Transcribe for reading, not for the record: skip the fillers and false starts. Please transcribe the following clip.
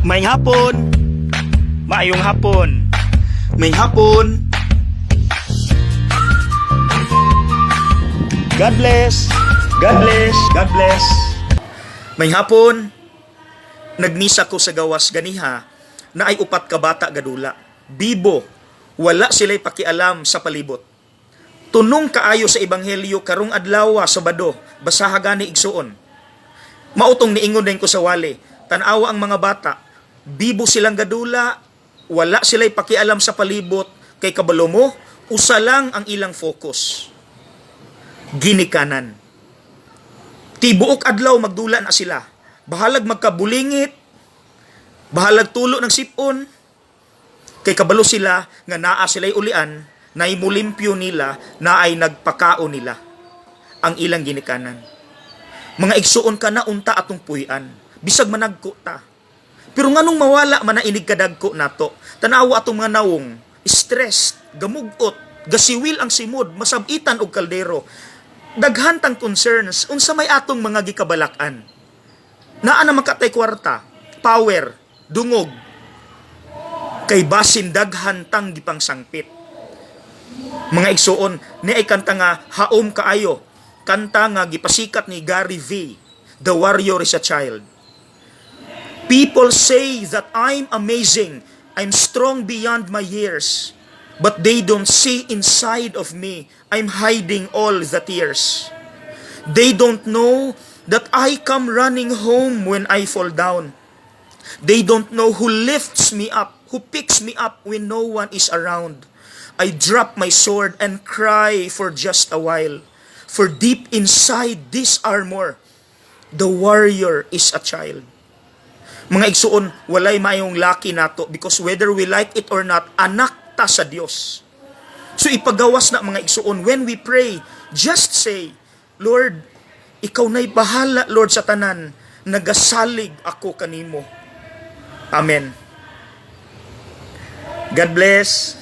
May hapon. Maayong hapon. May hapon. God bless. God bless. God bless. May hapon. Nagmisa ko sa gawas ganiha na ay upat ka bata gadula. Bibo, wala sila'y pakialam sa palibot. Tunong kaayo sa ebanghelyo karong adlaw Sabado, basaha gani igsuon. Mautong niingon din ko sa wali, tanawa ang mga bata, bibo silang gadula, wala sila'y pakialam sa palibot, kay kabalo mo, usa lang ang ilang focus. Ginikanan. Tibuok adlaw magdula na sila. Bahalag magkabulingit, bahalag tulo ng sipon, kay kabalo sila nga naa sila'y ulian, na imulimpyo nila, na ay nagpakao nila ang ilang ginikanan. Mga igsuon ka na unta atong puy-an, bisag managko ta. Pero nganong mawala man na inig kadagko nato, tanawa atong mga nawong, stress, gamugot, gasiwil ang simod, masabitan og kaldero, daghantang concerns, unsa may atong mga gikabalakan. Naa na makatay kwarta, power, dungog, kay basin daghantang gipang sangpit. Mga igsuon, ni ay kanta nga haom kaayo, kanta nga gipasikat ni Gary V. The Warrior is a Child. People say that I'm amazing, I'm strong beyond my years, but they don't see inside of me, I'm hiding all the tears. They don't know that I come running home when I fall down. They don't know who lifts me up, who picks me up when no one is around. I drop my sword and cry for just a while. For deep inside this armor, the warrior is a child. Mga igsuon, walay mayong laki nato because whether we like it or not, anak ta sa Dios. So ipagawas na mga igsuon, when we pray, just say, Lord, ikaw na'y bahala, Lord, sa tanan, nagasalig ako kanimo. Amen. God bless.